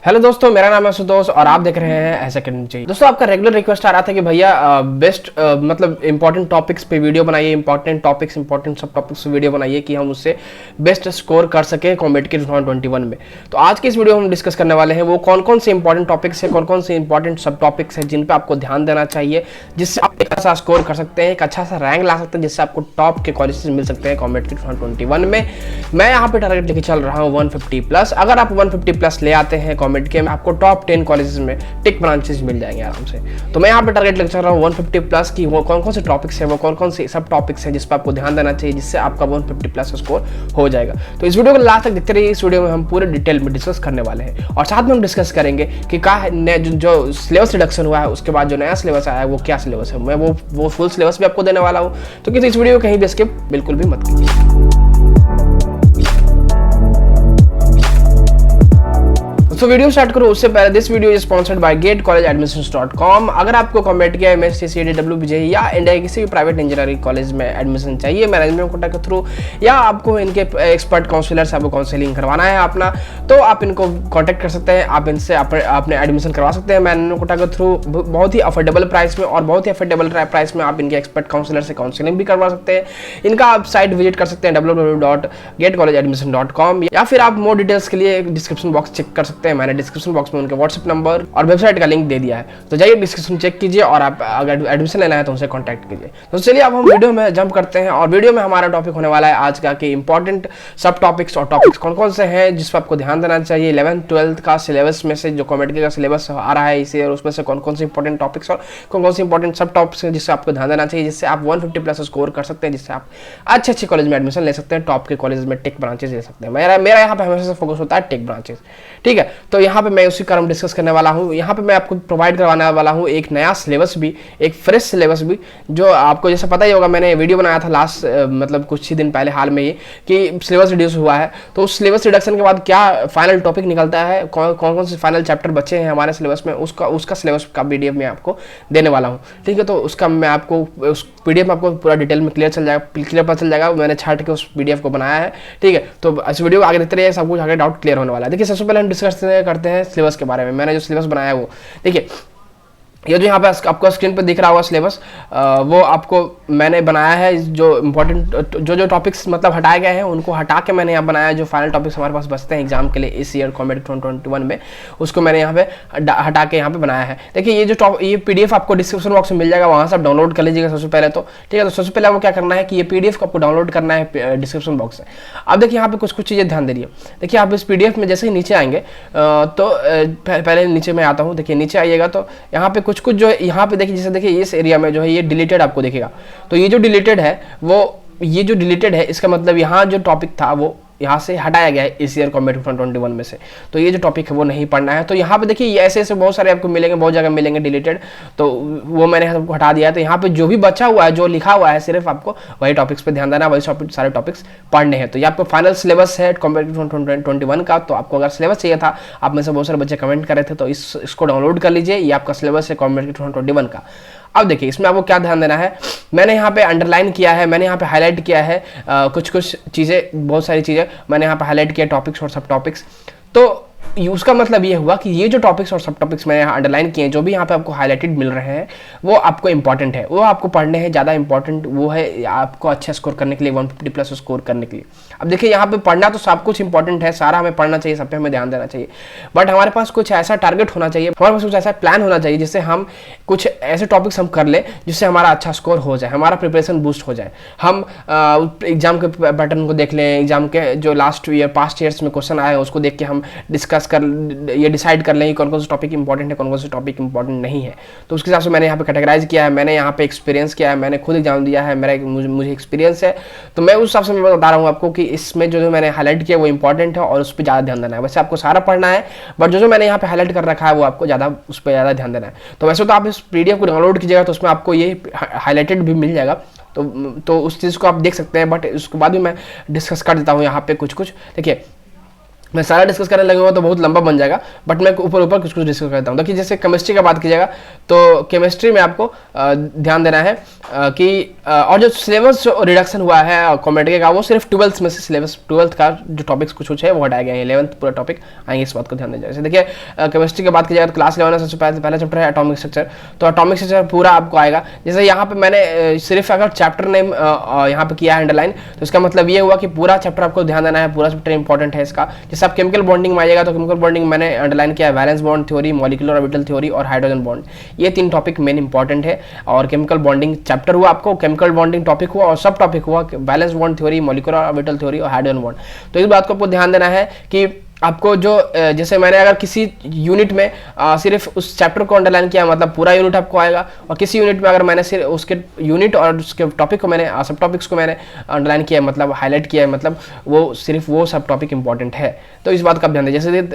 Hello दोस्तों, मेरा नाम है सुतोष और आप देख रहे हैं ऐसे करनी चाहिए। दोस्तों, आपका रेगुलर रिक्वेस्ट आ रहा था कि भैया बेस्ट मतलब इंपॉर्टेंट टॉपिक्स पे वीडियो बनाइए, इंपॉर्टेंट टॉपिक्स, इंपॉर्टेंट सब टॉपिक्स पे वीडियो बनाइए कि हम उससे बेस्ट स्कोर कर सके कॉम्पिटिटिव 2021 में। तो आज की इस वीडियो में हम डिस्कस करने वाले हैं वो कौन कौन से इंपॉर्टेंट टॉपिक्स हैं, कौन कौन से इंपॉर्टेंट सब टॉपिक्स हैं जिन पर आपको ध्यान देना चाहिए, जिससे आप एक अच्छा स्कोर कर सकते हैं, एक अच्छा सा रैंक ला सकते हैं, जिससे आपको टॉप के कॉलेजेस मिल सकते हैं कॉम्पिटिटिव 2021 में। मैं यहाँ पे टारगेट लेके चल रहा हूँ 150+। अगर आप 150+ ले आते हैं कॉमेंट के, आपको टॉप 10 कॉलेजेस में टेक ब्रांचेस मिल जाएंगे आराम से। तो मैं यहाँ पे टारगेट लेकर चल रहा हूँ 150+ की वो कौन कौन से टॉपिक्स हैं, वो कौन कौन से सब टॉपिक्स हैं जिस पर आपको ध्यान देना चाहिए, जिससे आपका 150+ स्कोर हो जाएगा। तो इस वीडियो को लास्ट तक देखते रहिए। इस वीडियो में हम पूरे डिटेल में डिस्कस करने वाले हैं और साथ में हम डिस्कस करेंगे कि जो सिलेबस रिडक्शन हुआ है उसके बाद जो नया सिलेबस आया है वो क्या सिलेबस है। मैं वो फुल सिलेबस भी आपको देने वाला हूँ, तो किसी इस वीडियो को कहीं भी स्किप बिल्कुल भी मत कीजिए। तो वीडियो स्टार्ट करो उससे पहले this video is sponsored by GateCollegeAdmissions.com। अगर आपको कॉम्पिटिटिव या MSc CDW BJE या इंडिया के किसी भी प्राइवेट इंजीनियरिंग कॉलेज में एडमिशन चाहिए मैनेजमेंट कोटा के थ्रू, या आपको इनके एक्सपर्ट काउंसलर से आपको काउंसलिंग करवाना है अपना, तो आप इनको कॉन्टैक्ट कर सकते हैं। आप इनसे अपने एडमिशन करवा सकते हैं मैनेजमेंट कोटा के थ्रू बहुत ही अफोर्डेबल प्राइस में, और बहुत ही अफोर्डेबल प्राइस में आप इनके एक्सपर्ट काउंसलर से काउंसलिंग भी करवा सकते हैं। इनका आप साइट विजिट कर सकते हैं www.gatecollegeadmission.com, या फिर आप मोर डिटेल्स के लिए डिस्क्रिप्शन बॉक्स चेक कर सकते हैं। मैंने डिस्क्रिप्शन बॉक्स में उनके व्हाट्सएप नंबर और वेबसाइट का लिंक दे दिया है, तो जाइए डिस्क्रिप्शन चेक कीजिए और आप अगर एडमिशन लेना है तो उनसे कांटेक्ट कीजिए। तो चलिए अब हम वीडियो में जंप करते हैं, और वीडियो में हमारा टॉपिक होने वाला है आज का कि इंपॉर्टेंट सब टॉपिक्स और टॉपिक्स कौन कौन से हैं जिस पर आपको ध्यान देना चाहिए। 11th-12th का सिलेबस में से जो कॉमेडिक का सिलेबस आ रहा है इसे, और उसमें से कौन कौन से इंपॉर्टेंट टॉपिक्स और कौन कौन से इंपॉर्टेंट सब टॉपिक्स हैं जिससे आपको ध्यान देना चाहिए, जिससे आप 150+ स्कोर कर सकते हैं, जिससे आप अच्छे अच्छे कॉलेज में एडमिशन ले सकते हैं, टॉप के कॉलेज में टेक ब्रांचेस ले सकते हैं। मेरा यहाँ पे हमेशा से फोकस होता है टेक ब्रांचेस, ठीक है। तो यहाँ पे मैं उसी क्रम डिस्कस करने वाला हूँ। यहाँ पे मैं आपको प्रोवाइड करवाने वाला हूँ एक नया सिलेबस भी, एक फ्रेश सिलेबस भी, जो आपको जैसे पता ही होगा, मैंने वीडियो बनाया था लास्ट मतलब कुछ ही दिन पहले हाल में ही कि सिलेबस रिड्यूस हुआ है। तो उस सिलेबस रिडक्शन के बाद क्या फाइनल टॉपिक निकलता है, कौन कौन से फाइनल चैप्टर बचे हैं हमारे सिलेबस में, उसका सिलेबस का PDF में आपको देने वाला हूँ, ठीक है। तो उसका मैं आपको उस PDF में आपको पूरा डिटेल में क्लियर पता चल जाएगा। मैंने छाट के उस PDF को बनाया है, ठीक है। तो इस वीडियो को आगे देखते रहिए, सब कुछ आगे डाउट क्लियर होने वाला है। देखिए, सबसे पहले हम डिस्कस करते हैं सिलेबस के बारे में। मैंने जो सिलेबस बनाया है वो देखिए, ये जो यहाँ पे आपको स्क्रीन पे दिख रहा होगा सिलेबस, वो आपको मैंने बनाया है। जो इंपॉर्टेंट जो टॉपिक्स मतलब हटाए गए हैं उनको हटा के मैंने यहाँ बनाया। जो फाइनल टॉपिक्स हमारे पास बचते हैं एग्जाम के लिए इस ईयर कॉम्पिटिटिव 2021 में, उसको मैंने यहाँ पे हटा के यहाँ पे बनाया है। देखिए, ये PDF आपको डिस्क्रिप्शन बॉक्स में मिल जाएगा, वहाँ से आप डाउनलोड कर लीजिएगा सबसे पहले तो, ठीक है। तो सबसे पहले आपको क्या करना है कि ये PDF को आपको डाउनलोड करना है डिस्क्रिप्शन बॉक्स से। अब देखिए, यहाँ पे कुछ चीज़ें ध्यान दे रही है। देखिए, आप इस PDF में जैसे ही नीचे आएंगे तो पहले नीचे मैं आता हूँ। देखिए, नीचे आइएगा तो यहाँ पे कुछ जो यहाँ पे देखिए, जैसे देखिए इस एरिया में जो है ये डिलीटेड आपको दिखेगा। तो ये जो डिलीटेड है इसका मतलब यहाँ जो टॉपिक था वो यहाँ से हटाया गया है इस ईयर कॉम्पिटिटिव 2021 में से। तो ये जो टॉपिक है वो नहीं पढ़ना है। तो यहाँ पे देखिए ये ऐसे बहुत सारे आपको मिलेंगे, बहुत जगह मिलेंगे डिलीटेड, तो वो मैंने सबको हटा दिया है। तो यहाँ पे जो भी बचा हुआ है, जो लिखा हुआ है, सिर्फ आपको वही टॉपिक्स पे ध्यान देना, वही सारे टॉपिक्स पढ़ने हैं। तो ये आपको फाइनल सिलेबस है कॉम्पिटिटिव 2021 का। तो आपको अगर सिलेबस चाहिए था, आप में से बहुत सारे बच्चे कमेंट कर रहे थे, तो इसको डाउनलोड कर लीजिए। ये आपका सिलेबस है कॉम्पिटिटिव 2021 का। अब देखिए, इसमें आपको क्या ध्यान देना है, मैंने यहाँ पे अंडरलाइन किया है, मैंने यहाँ पे हाईलाइट किया है कुछ चीज़ें, बहुत सारी चीज़ें मैंने यहाँ पे हाईलाइट किया, टॉपिक्स और सब टॉपिक्स। तो उसका मतलब ये हुआ कि ये जो टॉपिक्स और सब टॉपिक्स मैंने यहाँ अंडरलाइन किए हैं, जो भी यहाँ पे आपको हाईलाइटेड मिल रहे हैं, वो आपको इंपॉर्टेंट है, वो आपको पढ़ने हैं। ज़्यादा इंपॉर्टेंट वो है आपको अच्छा स्कोर करने के लिए, 150+ स्कोर करने के लिए। अब देखिए, यहाँ पे पढ़ना तो सब कुछ इंपॉर्टेंट है, सारा हमें पढ़ना चाहिए, सब पे हमें ध्यान देना चाहिए, बट हमारे पास कुछ ऐसा टारगेट होना चाहिए, हमारे पास कुछ ऐसा प्लान होना चाहिए जिससे हम कुछ ऐसे टॉपिक्स हम कर ले जिससे हमारा अच्छा स्कोर हो जाए, हमारा प्रिपरेशन बूस्ट हो जाए। हम एग्जाम के पैटर्न को देख लें, एग्जाम के जो पास्ट ईयर्स में क्वेश्चन आए उसको देख के हम डिस्कस कर ये डिसाइड कर लें कि कौन कौन से टॉपिक इंपॉर्टेंट है, कौन कौन से टॉपिक इंपॉर्टेंट नहीं है। तो उसके हिसाब से मैंने यहाँ पे कैटेगराइज किया है, मैंने यहाँ पे एक्सपीरियंस किया है, मैंने खुद एग्जाम दिया है, मुझे एक्सपीरियंस है। तो मैं उस हिसाब से मैं बता रहा हूँ आपको कि इसमें जो मैंने हाईलाइट किया वो इंपॉर्टेंट है और उस पर ज़्यादा ध्यान देना है। वैसे आपको सारा पढ़ना है, बट जो मैंने यहाँ पे हाईलाइट कर रखा है वो आपको उस पर ज़्यादा ध्यान देना है। तो वैसे तो आप इस PDF को डाउनलोड कीजिएगा तो उसमें आपको ये हाईलाइटेड भी मिल जाएगा, तो उस चीज़ को आप देख सकते हैं। बट उसके बाद भी मैं डिस्कस कर देता हूँ यहाँ पे कुछ। देखिए, मैं सारा डिस्कस करने लगूंगा तो बहुत लंबा बन जाएगा, बट मैं ऊपर ऊपर कुछ कुछ डिस्कस करता हूँ। देखिए जैसे केमिस्ट्री का बात कीजिएगा तो केमिस्ट्री में आपको ध्यान देना है कि और जो सिलेबस रिडक्शन हुआ है कॉमेडिक का वो सिर्फ 12th में से सिलेबस 12th का जो टॉपिक्स कुछ है वो हटाया गया है, 11th पूरा टॉपिक आएंगे, इस बात को ध्यान दीजिए। जैसे देखिए केमिस्ट्री की बात की जाए तो क्लास 11 में सबसे पहला चैप्टर है एटॉमिक स्ट्रक्चर, तो एटॉमिक स्ट्रक्चर पूरा आपको आएगा। जैसे यहाँ पे मैंने सिर्फ अगर चैप्टर नेम यहाँ पे किया है अंडरलाइन, तो इसका मतलब ये हुआ कि पूरा चैप्टर आपको ध्यान देना है, पूरा चैप्टर इंपॉर्टेंट है इसका। जैसे आप केमिकल बॉन्डिंग में आइएगा तो केमिकल बॉन्डिंग मैंने अंडरलाइन किया है, valence bond theory, molecular orbital theory और हाइड्रोजन बॉन्ड, ये 3 टॉपिक मेन इंपॉर्टेंट है। और केमिकल बॉन्डिंग चैप्टर हुआ आपको, केमिकल बॉन्डिंग टॉपिक हुआ और सब टॉपिक हुआ valence bond theory, molecular orbital theory और हाइड्रोजन बॉन्ड। तो इस बात को आपको ध्यान देना है कि आपको जो जैसे मैंने अगर किसी यूनिट में सिर्फ उस चैप्टर को अंडरलाइन किया मतलब पूरा यूनिट आपको आएगा, और किसी यूनिट में अगर मैंने सिर्फ उसके यूनिट और उसके टॉपिक को मैंने सब टॉपिक्स को मैंने अंडरलाइन किया मतलब हाईलाइट किया है, मतलब वो सिर्फ वो सब टॉपिक इंपॉर्टेंट है। तो इस बात का ध्यान दें।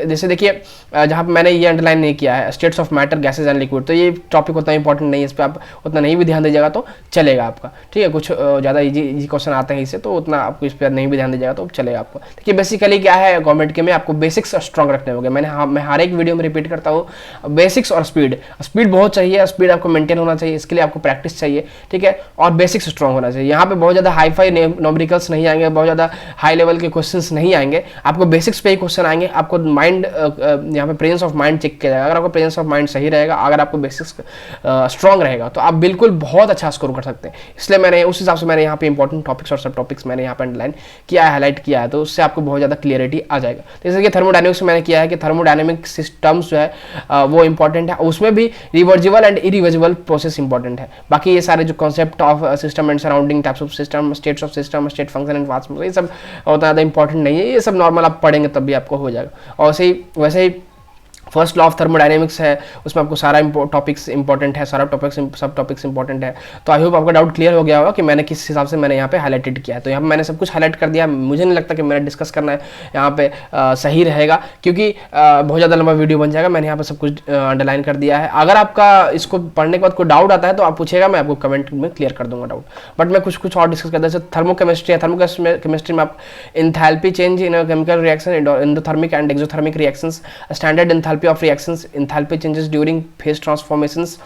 जैसे देखिए जहाँ पर मैंने ये अंडरलाइन नहीं किया है states of matter gases and liquid, तो ये टॉपिक उतना इंपॉर्टेंट नहीं है, इस पर आप उतना नहीं भी ध्यान दीजिएगा तो चलेगा आपका, ठीक है। कुछ ज़्यादा इजी क्वेश्चन आते हैं इससे, तो उतना आपको इस पर नहीं भी ध्यान दीजिएगा तो चलेगा आपको। देखिए बेसिकली क्या है गवर्नमेंट के में आपको बेसिक्स स्ट्रॉन्ग रखने होंगे। मैं हर एक वीडियो में रिपीट करता हूँ, बेसिक्स और स्पीड बहुत चाहिए, स्पीड आपको मेंटेन होना चाहिए, इसके लिए आपको प्रैक्टिस चाहिए, ठीक है, और बेसिक्स स्ट्रॉन्ग होना चाहिए। यहाँ पे बहुत ज़्यादा हाई फाई न्यूमेरिकल्स नहीं आएंगे, बहुत ज़्यादा हाई लेवल के क्वेश्चंस नहीं आएंगे, आपको बेसिक्स पे ही क्वेश्चन आएंगे। आपको माइंड यहाँ पे प्रेजेंस ऑफ माइंड चेक किया जाएगा, अगर आपको प्रेजेंस ऑफ माइंड सही रहेगा, अगर आपको बेसिक्स स्ट्रॉन्ग रहेगा तो आप बिल्कुल बहुत अच्छा स्कोर कर सकते हैं। इसलिए मैंने उस हिसाब से मैंने यहाँ पे इंपॉर्टेंट टॉपिक्स और सब टॉपिक्स मैंने यहाँ पे अंडरलाइन किया है, हाईलाइट किया है, तो उससे आपको बहुत ज़्यादा क्लियरिटी आ जाएगा। जैसे कि थर्मोडायनेमिक्स में मैंने किया है कि थर्मोडायनेमिक सिस्टम्स जो है वो इंपॉर्टेंट है, उसमें भी रिवर्जिबल एंड इरिवर्जिबल प्रोसेस इंपॉर्टेंट है। बाकी ये सारे जो concept of system and surrounding types of system, states of system, state function and fast, ये सब उतना ज़्यादा इंपॉर्टेंट नहीं है, ये सब नॉर्मल आप पढ़ेंगे तब भी आपको हो जाएगा। और वैसे ही फर्स्ट लॉ ऑफ थर्मोडायनेमिक्स है, उसमें आपको सारा टॉपिक्स इंपॉर्टेंट है, सारा टॉपिक्स सब टॉपिक्स इंपॉर्टेंट है। तो आई होप आपका डाउट क्लियर हो गया होगा कि मैंने किस हिसाब से मैंने यहाँ पे हाईलाइटेड किया है। तो यहाँ पे मैंने सब कुछ हाईलाइट कर दिया, मुझे नहीं लगता कि मैंने डिस्कस करना है यहाँ पे सही रहेगा, क्योंकि बहुत ज़्यादा लंबा वीडियो बन जाएगा। मैंने यहाँ पे सब कुछ अंडरलाइन कर दिया है। अगर आपका इसको पढ़ने के बाद कोई डाउट आता है तो आप पूछेगा, मैं आपको कमेंट में क्लियर कर दूंगा डाउट। बट मैं कुछ और डिस्कस करता हूँ। जैसे थर्मोकेमिस्ट्री है, थर्मोकेमिस्ट्री में आप enthalpy change in chemical reaction, endothermic and exothermic reactions, standard enthalpy of reactions, enthalpy changes during phase transformations,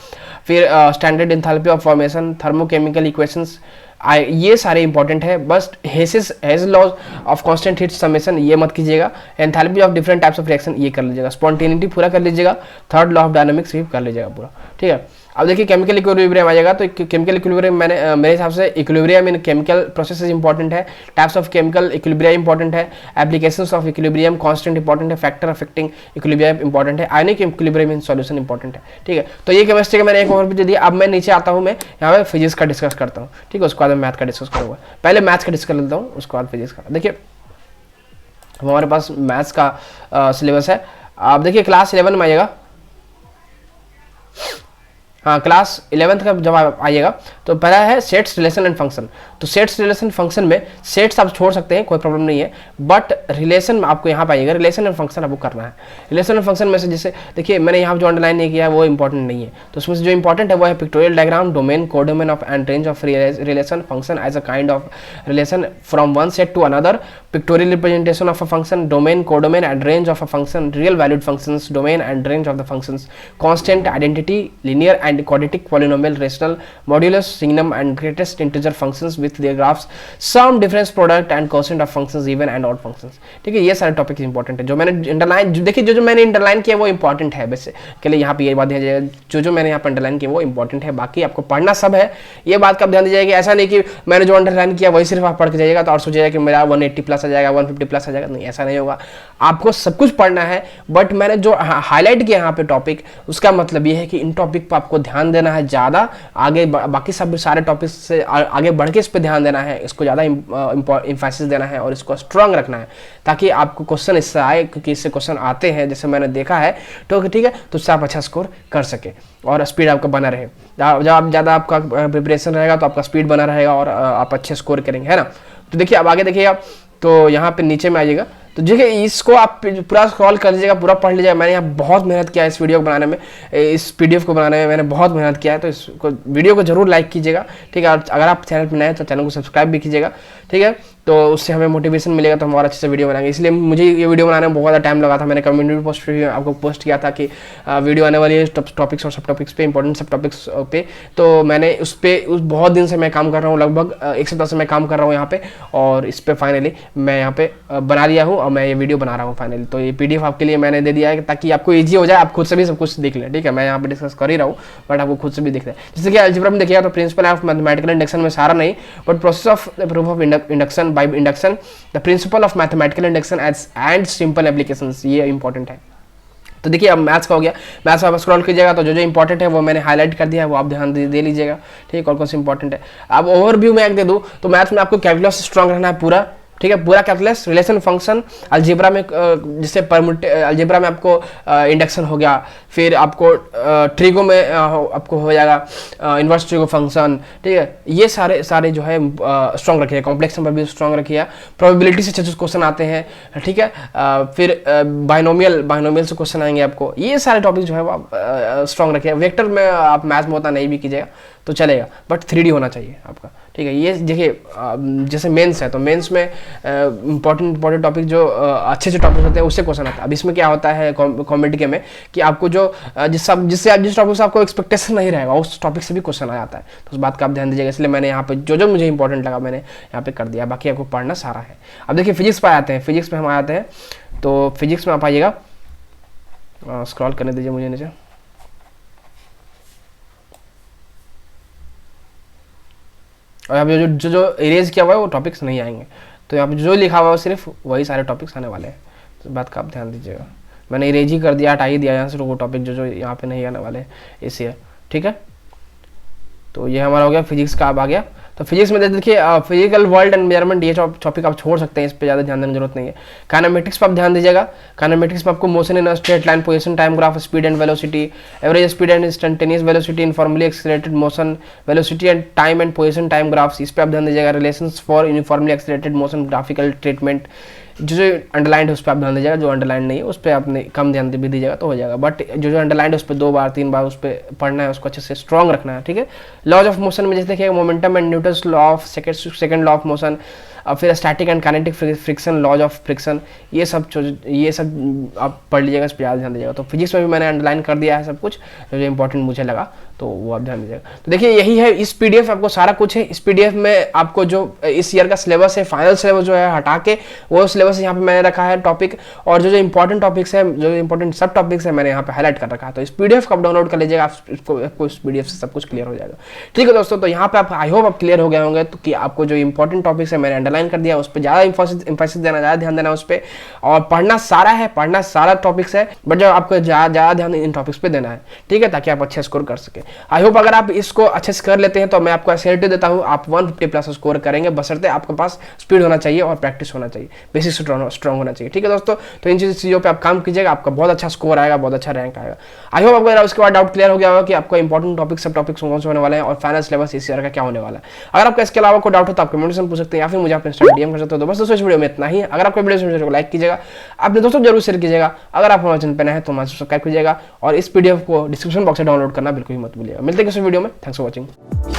फिर standard enthalpy of formation, thermochemical equations, ये सारे इंपॉर्टेंट है। बस Hess's laws of constant heat summation ये मत कीजिएगा, enthalpy of different types of reaction ये कर लीजिएगा, स्पॉन्टेनिटी पूरा कर लीजिएगा, थर्ड लॉ ऑफ डायनामिक्स भी कर लीजिएगा पूरा, ठीक है। अब देखिए केमिकल इक्विलिब्रियम आ जाएगा, तो केमिकल इक्विलिब्रियम मेरे हिसाब से equilibrium in chemical processes important है, types of chemical equilibrium important है, applications of equilibrium, constant important है, फैक्टर अफेक्टिंग इक्विलिब्रियम इंपॉर्टेंट है, ionic equilibrium in solution important है, ठीक है। तो ये केमिस्ट्री का मैंने एक ओवरव्यू दे दिया। अब मैं नीचे आता हूँ, मैं यहाँ पे फिजिक्स का डिस्कस करता हूँ, ठीक है, उसके बाद मैं मैथ का डिस्कस करूँगा। पहले मैथ्स का डिस्कस कर लेता हूँ, उसके बाद फिजिक्स का। देखिए हमारे पास मैथ्स का सिलेबस है। आप देखिए क्लास 11 में आइएगा, हाँ क्लास 11th का जब आइएगा तो पहला है सेट्स रिलेशन एंड फंक्शन। तो सेट्स रिलेशन फंक्शन में सेट्स आप छोड़ सकते हैं, कोई प्रॉब्लम नहीं है, बट रिलेशन में आपको यहाँ पे आइएगा, रिलेशन एंड फंक्शन आपको करना है। रिलेशन एंड फंक्शन में से जैसे देखिए मैंने यहाँ जो अंडरलाइन नहीं किया है वो इंपॉर्टेंट नहीं है, तो उसमें से जो इंपॉर्टेंट है वो है pictorial diagram, domain, codomain of and range of relation, function as a kind of relation from one set to another, pictorial representation of a function, domain, codomain and range of a function, real valued functions, domain and range of the functions, constant, identity, linear and quadratic, polynomial, rational, modulus, signum and greatest integer functions with their graphs, sum, difference product and quotient of functions, even and odd functions, ठीक है। ये सारे topic important है जो मैंने underline, देखिए जो मैंने अंडरलाइन किया वो इंपॉर्टेंट है, वैसे के लिए यहाँ पे ये बात ध्यान दीजिएगा, जो मैंने यहाँ पर अंडरलाइन किया वो इंपॉर्टेंट है, बाकी आपको पढ़ना सब है, ये बात का ध्यान दीजिएगा कि ऐसा नहीं कि मैंने जो अंडरलाइन किया वही सिर्फ आप पढ़ के जाइएगा तो और सोचिएगा कि मेरा 180 प्लस आ जाएगा, 150 प्लस आ जाएगा, नहीं ऐसा नहीं होगा, आपको सब कुछ पढ़ना है। बट मैंने जो हाईलाइट किया यहाँ पे टॉपिक, उसका मतलब ये है कि इन टॉपिक पर आपको ध्यान देना है ज़्यादा, आगे बाकी सब सारे टॉपिक्स से आगे बढ़ के इस पर ध्यान देना है, इसको ज़्यादा इंफेसिस देना है और इसको स्ट्रांग रखना है ताकि आपको क्वेश्चन इससे आए, क्योंकि इससे क्वेश्चन आते हैं जैसे मैंने देखा है, तो ठीक है, तो उससे आप अच्छा स्कोर कर सके और स्पीड आपका बना रहे। जब आप ज़्यादा आपका प्रिपरेशन रहेगा तो आपका स्पीड बना रहेगा और आप अच्छे स्कोर करेंगे, है ना। तो देखिए अब आगे देखिएगा, तो यहाँ पे नीचे में आइएगा, तो देखिए इसको आप पूरा स्क्रॉल कर लीजिएगा, पूरा पढ़ लीजिएगा। मैंने यहाँ बहुत मेहनत किया है इस वीडियो को बनाने में, इस पीडीएफ को बनाने में मैंने बहुत मेहनत किया है, तो इसको वीडियो को जरूर लाइक कीजिएगा, ठीक है। और अगर आप चैनल पर नए हैं तो चैनल को सब्सक्राइब भी कीजिएगा, ठीक है। तो उससे हमें मोटिवेशन मिलेगा, तो हम और अच्छे से वीडियो बनाएंगे। इसलिए मुझे ये वीडियो बनाने में बहुत ज़्यादा टाइम लगा था। मैंने कम्युनिटी पोस्ट आपको पोस्ट किया था कि वीडियो आने वाली है टॉपिक्स और सब टॉपिक्स पे, इंपॉर्टेंट सब टॉपिक्स पे। तो मैंने उस बहुत दिन से मैं काम कर रहा हूँ, लगभग 1 सप्ताह से मैं काम कर रहा हूँ यहाँ पे, और इस पर फाइनली मैं यहाँ पे बना लिया हूँ और मैं ये वीडियो बना रहा हूँ फाइनली। तो ये PDF आपके लिए मैंने दे दिया है ताकि आपको ईजी हो जाए, आप खुद से भी सब कुछ देख लें, ठीक है। मैं यहाँ पे डिस्कस कर ही रहा हूँ बट आपको खुद से भी देख लें। जैसे कि अलजेब्रा में देखिएगा तो प्रिंसिपल ऑफ मैथमेटिकल इंडक्शन में सारा नहीं, but process of the proof of induction by induction, the principle of mathematical induction and simple applications, ये इंपॉर्टेंट है। तो देखिए अब मैथ्स का हो गया, मैथ्स आप स्क्रॉल कीजिएगा तो जो जो इंपॉर्टेंट है वो मैंने हाईलाइट कर दिया है, वो आप ध्यान दे लीजिएगा, ठीक। और कौन सा इंपॉर्टेंट है अब ओवरव्यू में एक दे दूँ तो मैथ्स में आपको कैलकुलस स्ट्रांग रहना है पूरा, ठीक है, पूरा कैलकुलस, रिलेशन फंक्शन, अलजेब्रा में जैसे अलजेब्रा में आपको इंडक्शन हो गया, फिर आपको ट्रिगो में आपको हो जाएगा इन्वर्स ट्रिगो फंक्शन, ठीक है। ये सारे जो है स्ट्रॉन्ग रखिए, कॉम्प्लेक्स नंबर भी स्ट्रॉन्ग रखिए, प्रोबेबिलिटी से अच्छे क्वेश्चन आते हैं, ठीक है। फिर बाइनोमियल से क्वेश्चन आएंगे आपको, ये सारे टॉपिक जो है वो आप स्ट्रॉन्ग रखिए। वेक्टर में आप मैथ में उतना नहीं भी कीजिएगा तो चलेगा, बट 3D होना चाहिए आपका, ठीक है। ये देखिए जैसे मेंस है तो मेंस में इंपॉर्टेंट टॉपिक जो अच्छे टॉपिक होते हैं उससे क्वेश्चन आता है। अब इसमें क्या होता है कॉम्पिटिटिव में कि आपको जो जिस टॉपिक से आपको एक्सपेक्टेशन नहीं रहेगा उस टॉपिक से भी क्वेश्चन आ जाता है, तो उस बात का आप ध्यान दीजिएगा। इसलिए मैंने यहाँ पे जो मुझे इंपॉर्टेंट लगा मैंने यहाँ पे कर दिया, बाकी आपको पढ़ना सारा है। अब देखिए फिजिक्स पे आते हैं, फिजिक्स में हम आते हैं तो फिजिक्स में आप आइएगा, स्क्रॉल करने दीजिए मुझे नीचे। और यहाँ पे जो इरेज किया हुआ है वो टॉपिक्स नहीं आएंगे, तो यहाँ पे जो लिखा हुआ है सिर्फ वही सारे टॉपिक्स आने वाले हैं, तो बात का आप ध्यान दीजिएगा। मैंने इरेज ही कर दिया, हटा ही दिया यहाँ से वो टॉपिक जो यहाँ पे नहीं आने वाले इसलिए, ठीक है। तो ये हमारा हो गया फिजिक्स का। अब आ गया तो फिजिक्स में देखिए फिजिकल वर्ल्ड एंड मेजरमेंट, ये टॉपिक आप छोड़ सकते हैं, इस पर ज़्यादा ध्यान देने की जरूरत नहीं है। काइनेमेटिक्स पर आप ध्यान दीजिएगा, काइनेमेटिक्स में आपको motion in straight line, position, time graph, speed and velocity, average speed and instantaneous velocity, informally accelerated motion, velocity and time position, time graphs, इस पर आप ध्यान दीजिएगा। Relations for uniformly accelerated motion, graphical treatment, जो underlined है उस पर आप ध्यान दीजिएगा, जो अंडरलाइंड नहीं है उस पर आपने कम ध्यान भी दीजिएगा तो हो जाएगा, बट जो अंडरलाइंड है उस पर 2 बार 3 बार उस पर पढ़ना है, उसको अच्छे से स्ट्रॉन्ग रखना है, ठीक है। लॉज ऑफ मोशन में जैसे देखिए momentum and Newton's law of second law of motion, और फिर static and kinetic friction, laws of friction, ये सब आप पढ़ लीजिएगा, इस पर ज़्यादा ध्यान दीजिएगा। तो फिजिक्स में भी मैंने अंडरलाइन कर दिया है सब कुछ जो इंपॉर्टेंट मुझे लगा, तो वो आप ध्यान दीजिएगा। तो देखिए यही है, इस PDF आपको सारा कुछ है। इस PDF में आपको जो इस ईयर का सिलेबस है, फाइनल सिलेबस जो है हटा के वो सिलेबस यहाँ पे मैंने रखा है टॉपिक, और जो इंपॉर्टेंट टॉपिक्स है, जो इंपॉर्टेंट सब टॉपिक्स है मैंने यहाँ पे हाईलाइट कर रखा है। तो इस PDF को आप डाउनलोड कर लीजिएगा, आपको इस PDF से सब कुछ क्लियर हो जाएगा, ठीक है दोस्तों। तो यहाँ पे आप आई होप आप क्लियर हो गए होंगे, तो कि आपको जो इंपॉर्टेंट टॉपिक्स है मैंने अंडरलाइन कर दिया, उस पर ज़्यादा इंफोसिस देना, ज़्यादा ध्यान देना उस पर, और पढ़ना सारा टॉपिक्स है, बट जो आपको ज़्यादा ध्यान इन टॉपिक्स पे देना है, ठीक है, ताकि आप अच्छे स्कोर कर सके। आई होप अगर आप इसको अच्छे से कर लेते हैं तो मैं आपको एसएलटी देता हूं, आप 150+ स्कोर करेंगे, बशर्ते आपके पास स्पीड होना चाहिए और प्रैक्टिस होना चाहिए, बेसिक स्ट्रॉन्ग होना चाहिए, ठीक है दोस्तों। तो इन चीज़ों पे आप काम कीजिएगा, आपका बहुत अच्छा स्कोर आएगा, बहुत अच्छा रैंक आएगा। आई होप आपको उसके बाद डाउट क्लियर हो गया होगा कि आपका इंपॉर्टेंट टॉपिक सब टॉपिक्स कौन से होने वाले हैं और फाइनल सिलेबस इस ईयर का क्या होने वाला है। अगर आपका इसके अलावा कोई डाउट हो तो आप कमेंट में पूछ सकते हैं, या फिर मुझे आप इंस्टाग्राम DM कर सकते हो। तो बस दोस्तों इस वीडियो में इतना ही। अगर आपको वीडियो को लाइक कीजिएगा, अपने दोस्तों जरूर शेयर कीजिएगा। अगर आप हमारे चैनल पर नए हैं तो हमारे सब्सक्राइब कीजिएगा, और इस PDF को डिस्क्रिप्शन बॉक्स से डाउनलोड करना बिल्कुल ही मत भूलिएगा। मिलते हैं किसी वीडियो में, थैंक्स फॉर वॉचिंग।